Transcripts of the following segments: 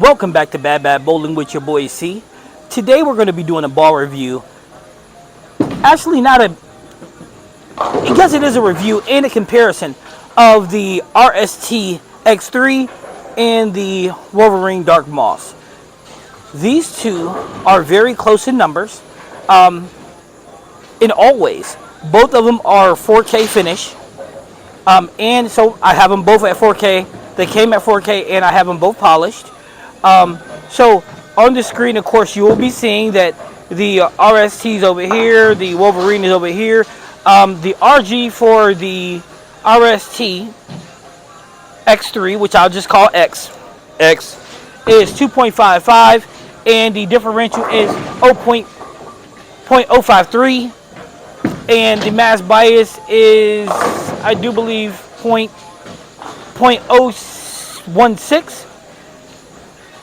Welcome back to Bad Bowling with your boy C. Today we're going to be doing a ball review. Actually, not a. I guess it is a review and a comparison of the RST X3 and the Wolverine Dark Moss. These two are very close in numbers. In all ways, both of them are 4K finish. And so I have them both at 4K. They came at 4K, and I have them both polished. So on the screen, of course, you will be seeing that the RST is over here, the Wolverine is over here. The RG for the RST X3, which I'll just call X, is 2.55, and the differential is 0.053, and the mass bias is, I do believe, 0.016.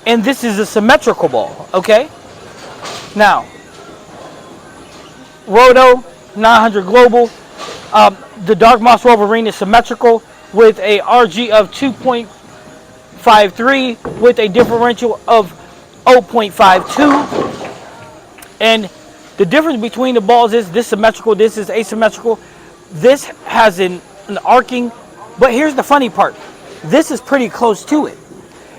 And this is a symmetrical ball, okay? Now, Roto 900 Global, the Dark Moss Wolverine is symmetrical with a RG of 2.53 with a differential of 0.52. And the difference between the balls is this symmetrical, this is asymmetrical. This has an arcing, but here's the funny part. This is pretty close to it.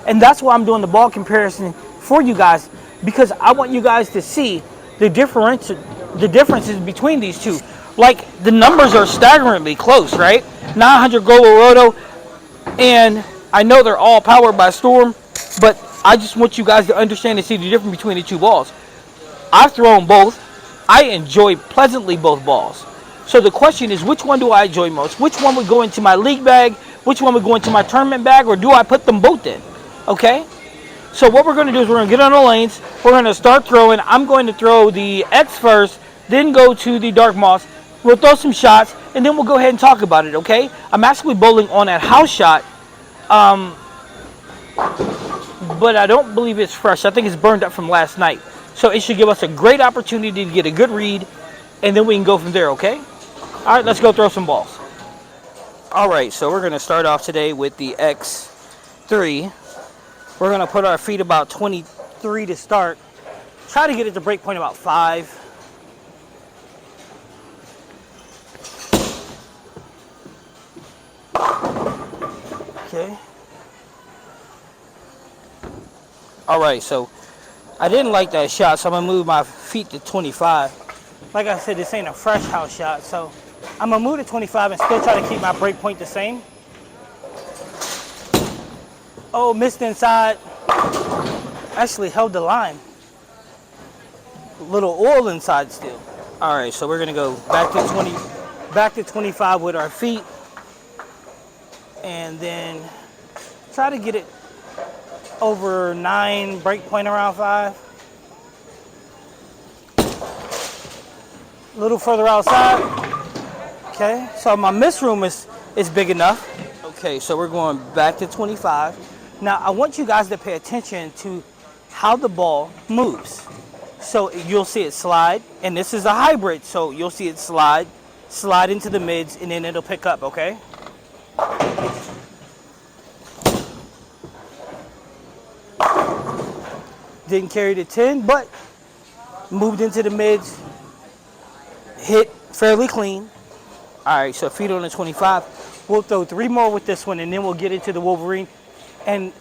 And that's why I'm doing the ball comparison for you guys, because I want you guys to see the differences between these two. Like, the numbers are staggeringly close, right? 900 Global Roto, and I know they're all powered by Storm, but I just want you guys to understand and see the difference between the two balls. I've thrown both. I enjoy pleasantly both balls. So the question is, which one do I enjoy most? Which one would go into my league bag? Which one would go into my tournament bag? Or do I put them both in? Okay, so what we're going to do is we're going to get on the lanes. We're going to start throwing. I'm going to throw the X first, then go to the Dark Moss. We'll throw some shots, and then we'll go ahead and talk about it, okay? I'm actually bowling on that house shot, but I don't believe it's fresh. I think it's burned up from last night. So it should give us a great opportunity to get a good read, and then we can go from there, okay? All right, let's go throw some balls. All right, so we're going to start off today with the X3. We're going to put our feet about 23 to start. Try to get it to break point about 5. Okay. All right, so I didn't like that shot, so I'm going to move my feet to 25. Like I said, this ain't a fresh house shot, so I'm going to move to 25 and still try to keep my break point the same. Oh, missed inside. Actually held the line. A little oil inside still. All right, so we're gonna go back to 25 with our feet, and then try to get it over 9, break point around 5. A little further outside. Okay, so my miss room is big enough. Okay, so we're going back to 25. Now, I want you guys to pay attention to how the ball moves. So you'll see it slide, and this is a hybrid, so you'll see it slide into the mids, and then it'll pick up, okay? Didn't carry the 10, but moved into the mids, hit fairly clean. All right, so feet on the 25. We'll throw 3 more with this one, and then we'll get into the Wolverine. And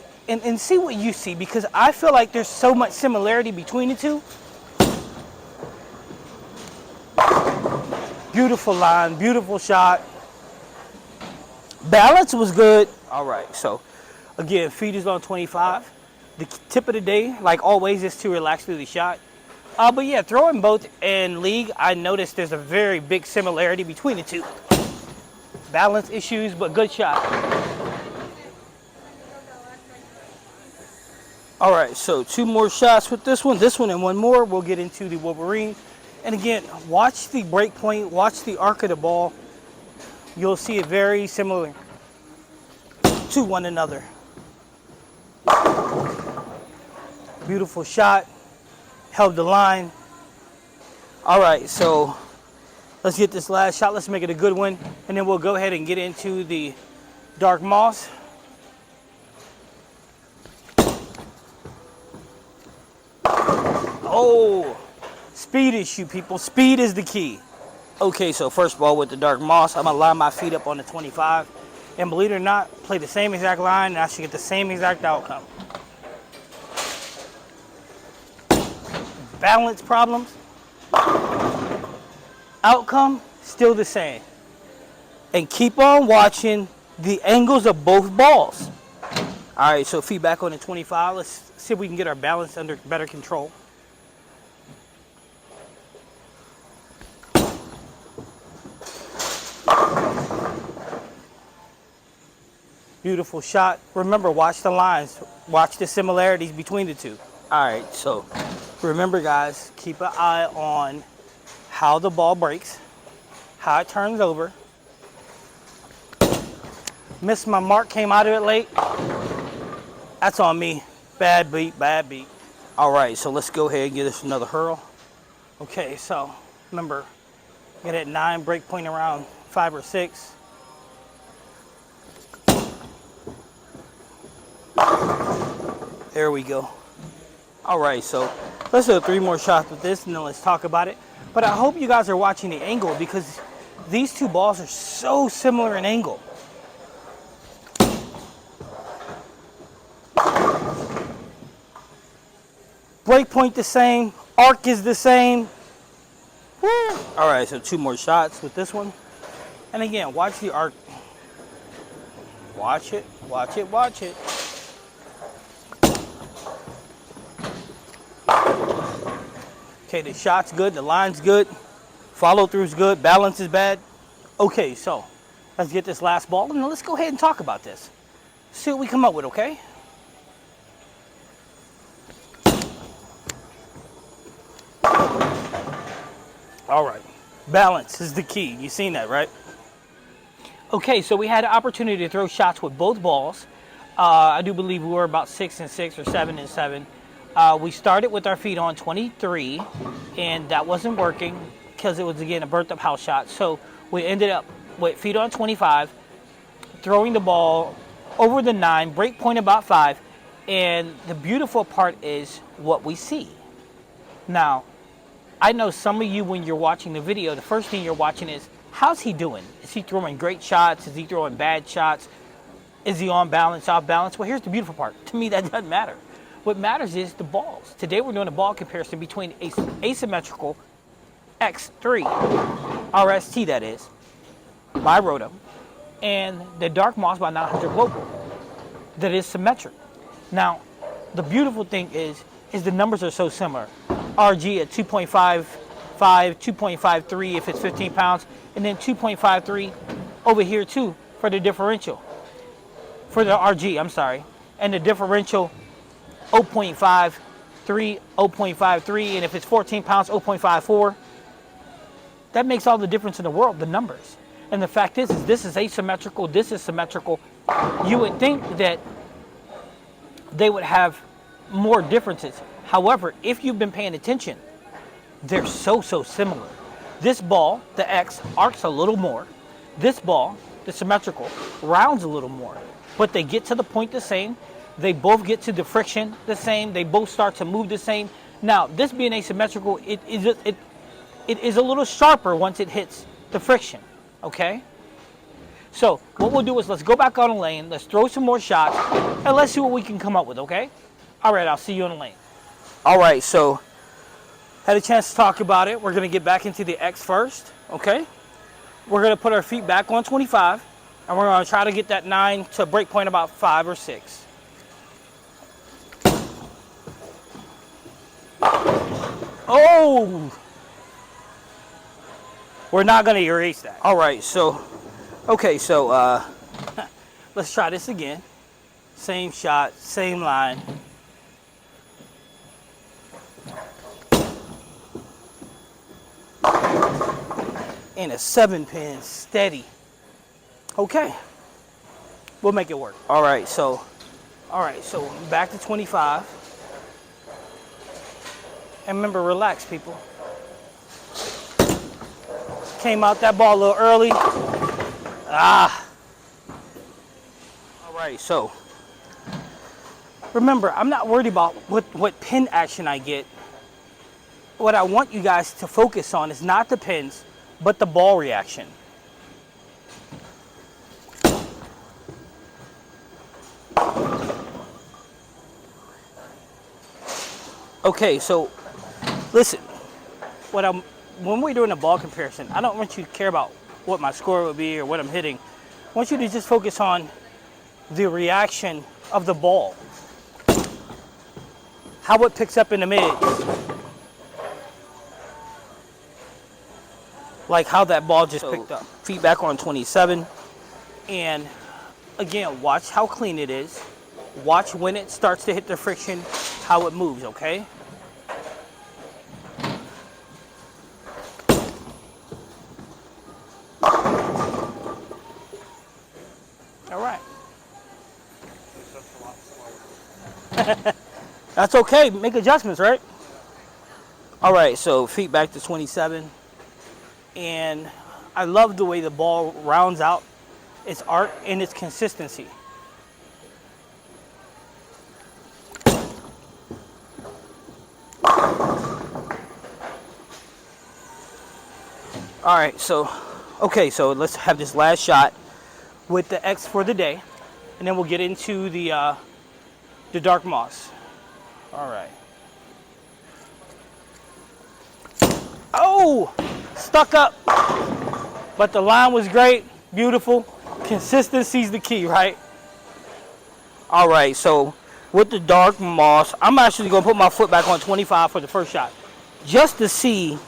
see what you see, because I feel like there's so much similarity between the two. Beautiful line, beautiful shot. Balance was good. All right, so again, feet is on 25. The tip of the day, like always, is to relax through the shot. But yeah, throwing both in league, I noticed there's a very big similarity between the two. Balance issues, but good shot. All right, so 2 more shots with this one and 1 more. We'll get into the Wolverine. And again, watch the break point, watch the arc of the ball. You'll see it very similar to one another. Beautiful shot, held the line. All right, so let's get this last shot. Let's make it a good one, and then we'll go ahead and get into the Dark Moss. Oh, speed issue, people. Speed is the key. Okay, so first of all, with the dark moss, I'm gonna line my feet up on the 25, and believe it or not, play the same exact line, and I should get the same exact outcome. Balance problems, outcome still the same. And keep on watching the angles of both balls. All right, so feedback on the 25. Let's see if we can get our balance under better control. Beautiful shot. Remember, watch the lines. Watch the similarities between the two. All right, so remember, guys, keep an eye on how the ball breaks, how it turns over. Missed my mark, came out of it late. That's on me. Bad beat, bad beat. All right, so let's go ahead and give this another hurl. Okay, so remember, get at 9, break point around 5 or 6. There we go. All right, so let's do 3 more shots with this and then let's talk about it. But I hope you guys are watching the angle because these two balls are so similar in angle. Break point the same, arc is the same. Woo. All right, so 2 more shots with this one. And again, watch the arc. Watch it, watch it, watch it. Okay, the shot's good, the line's good, follow through's good, balance is bad. Okay, so let's get this last ball and let's go ahead and talk about this. See what we come up with, okay? All right, balance is the key. You seen that, right? Okay, so we had an opportunity to throw shots with both balls. I do believe we were about 6 and 6 or 7 and 7. We started with our feet on 23, and that wasn't working because it was, again, a burnt up house shot. So we ended up with feet on 25, throwing the ball over the 9, break point about 5, and the beautiful part is what we see. Now, I know some of you, when you're watching the video, the first thing you're watching is, how's he doing? Is he throwing great shots? Is he throwing bad shots? Is he on balance, off balance? Well, here's the beautiful part. To me, that doesn't matter. What matters is the balls. Today, we're doing a ball comparison between asymmetrical X3, RST that is, by Rotom, and the Dark Moss by 900 Global that is symmetric. Now, the beautiful thing is the numbers are so similar. RG at 2.55, 2.53 if it's 15 pounds, and then 2.53 over here too for the differential. For the RG, I'm sorry. And the differential 0.53, 0.53, and if it's 14 pounds, 0.54. That makes all the difference in the world, the numbers. And the fact is this is asymmetrical, this is symmetrical. You would think that they would have more differences. However, if you've been paying attention, they're so similar. This ball, the X, arcs a little more. This ball, the symmetrical, rounds a little more. But they get to the point the same. They both get to the friction the same. They both start to move the same. Now, this being asymmetrical, it is a little sharper once it hits the friction, okay? So what we'll do is let's go back on the lane, let's throw some more shots, and let's see what we can come up with, okay? All right, I'll see you on the lane. All right, so had a chance to talk about it. We're going to get back into the X first, okay? We're going to put our feet back on 25, and we're going to try to get that 9 to break point about 5 or 6. Oh! We're not going to erase that. All right, so, okay, so let's try this again. Same shot, same line. And a 7-pin, steady. Okay, we'll make it work. All right, so back to 25. And remember, relax, people. Came out that ball a little early. Ah. All right, so remember, I'm not worried about what pin action I get. what I want you guys to focus on is not the pins, but the ball reaction. Okay, so listen, when we're doing a ball comparison, I don't want you to care about what my score would be or what I'm hitting. I want you to just focus on the reaction of the ball, how it picks up in the mids, like how that ball just picked up. Feedback on 27, and again, watch how clean it is. Watch when it starts to hit the friction, how it moves, okay? All right. That's okay, make adjustments, right? All right, so feedback to 27. And I love the way the ball rounds out its arc and its consistency. All right, so, okay, so let's have this last shot with the X for the day, and then we'll get into the dark moss. All right. Oh, stuck up, but the line was great, beautiful. Consistency's the key, right? All right, so with the dark moss, I'm actually gonna put my foot back on 25 for the first shot, just to see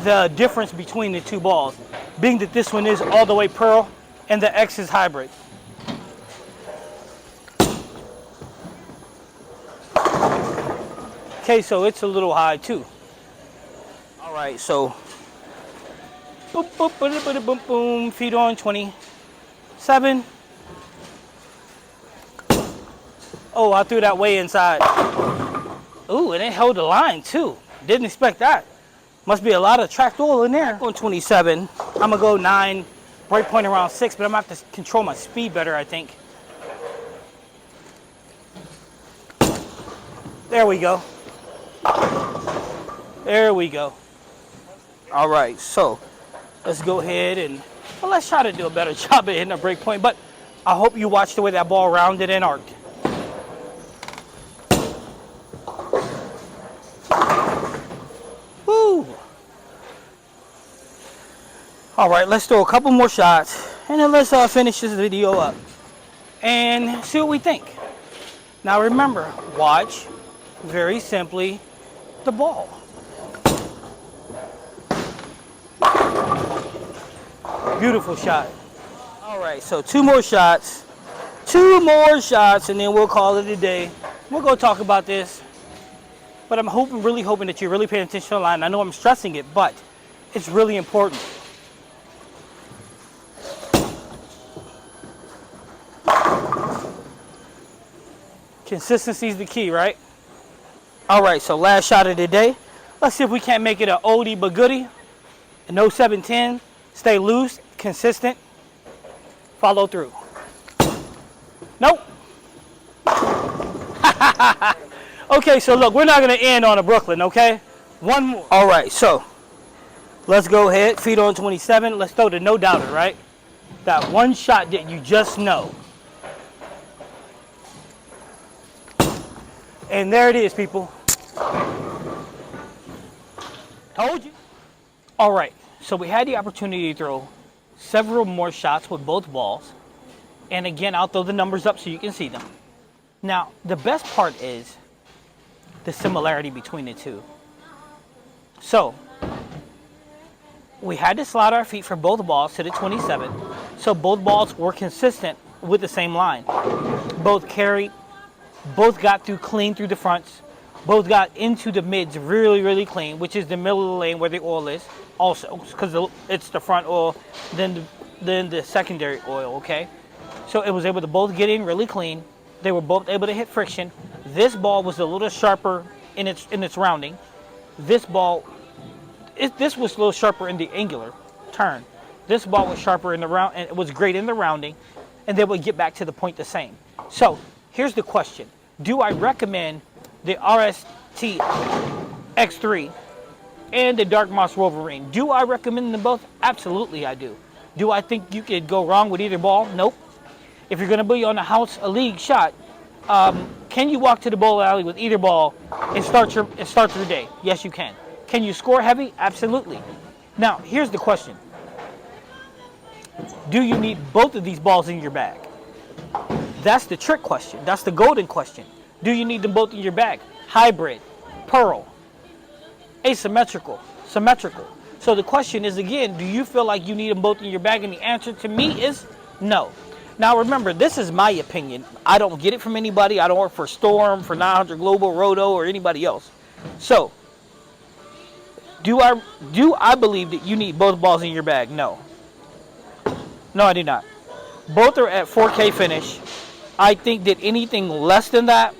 the difference between the two balls, being that this one is all the way pearl and the X is hybrid. Okay, so it's a little high too. All right, so boom, boom, boom, boom, boom, boom, feet on 27. Oh, I threw that way inside. Ooh, and it held the line too. Didn't expect that. Must be a lot of tracked oil in there. On 27, I'm gonna go 9, break point around 6, but I'm gonna have to control my speed better, I think. There we go. There we go. All right, so let's go ahead and, well, let's try to do a better job at hitting a break point, but I hope you watch the way that ball rounded and arced. Woo! All right, let's throw a couple more shots, and then let's finish this video up and see what we think. Now remember, watch, very simply, the ball. Beautiful shot. All right, so two more shots, and then we'll call it a day. We'll go talk about this, but I'm really hoping that you're really paying attention to the line. I know I'm stressing it, but it's really important. Consistency is the key, right? All right, so last shot of the day. Let's see if we can't make it an oldie but goodie. A no 710. Stay loose, consistent, follow through. Nope. Okay, so look, we're not gonna end on a Brooklyn, okay? One more. All right, so let's go ahead, feet on 27. Let's throw the no doubter, right? That one shot that you just know. And there it is, people. Told you. All right, so we had the opportunity to throw several more shots with both balls. And again, I'll throw the numbers up so you can see them. Now, the best part is the similarity between the two. So, we had to slide our feet for both balls to the 27. So both balls were consistent with the same line. Both carried, both got through clean through the fronts, both got into the mids really, really clean, which is the middle of the lane where the oil is also, because it's the front oil, then the secondary oil, okay? So it was able to both get in really clean. They were both able to hit friction. This ball was a little sharper in its rounding. This ball, this was a little sharper in the angular turn. This ball was sharper in the round, and it was great in the rounding, and they would get back to the point the same. So here's the question. Do I recommend the RST X3 and the Dark Moss Wolverine. Do I recommend them both? Absolutely I do. Do I think you could go wrong with either ball? Nope. If you're going to be on a league shot, can you walk to the bowling alley with either ball and start your day? Yes, you can. Can you score heavy? Absolutely. Now, here's the question. Do you need both of these balls in your bag? That's the trick question. That's the golden question. Do you need them both in your bag? Hybrid, pearl, asymmetrical, symmetrical. So the question is again, do you feel like you need them both in your bag? And the answer to me is no. Now remember, this is my opinion. I don't get it from anybody. I don't work for Storm, for 900 Global, Roto, or anybody else. So, do I believe that you need both balls in your bag? No. No, I do not. Both are at 4K finish. I think that anything less than that,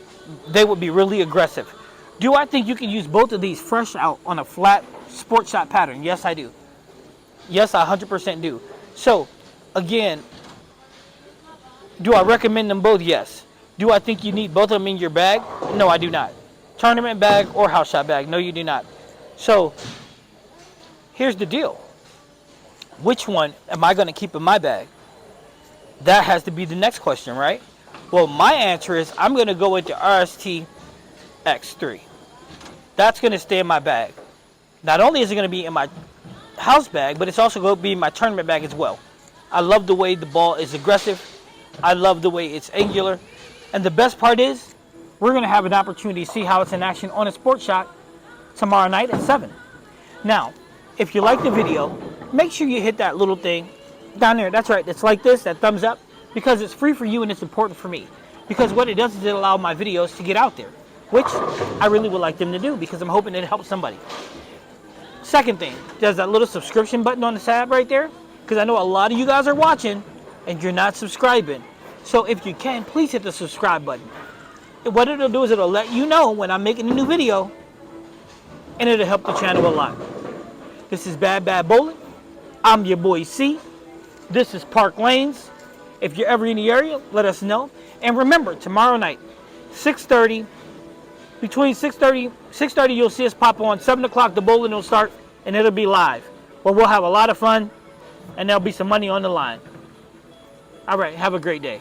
they would be really aggressive. Do I think you can use both of these fresh out on a flat sport shot pattern? Yes, I do. Yes, I 100% do. So, again, do I recommend them both? Yes. Do I think you need both of them in your bag? No, I do not. Tournament bag or house shot bag? No, you do not. So, here's the deal. Which one am I going to keep in my bag? That has to be the next question, right? Well, my answer is I'm going to go with the RST X3. That's going to stay in my bag. Not only is it going to be in my house bag, but it's also going to be in my tournament bag as well. I love the way the ball is aggressive. I love the way it's angular. And the best part is, we're going to have an opportunity to see how it's in action on a sports shot tomorrow night at 7. Now, if you like the video, make sure you hit that little thing down there. That's right. It's like this, that thumbs up, because it's free for you and it's important for me. Because what it does is it allows my videos to get out there, which I really would like them to do because I'm hoping it helps somebody. Second thing, there's that little subscription button on the tab right there, because I know a lot of you guys are watching and you're not subscribing. So if you can, please hit the subscribe button. And what it'll do is it'll let you know when I'm making a new video, and it'll help the channel a lot. This is Bad Bad Bowling. I'm your boy C. This is Park Lanes. If you're ever in the area, let us know. And remember, tomorrow night, 6:30, between 6:30 you'll see us pop on. 7 o'clock the bowling will start, and it'll be live. Well, we'll have a lot of fun, and there'll be some money on the line. All right, have a great day.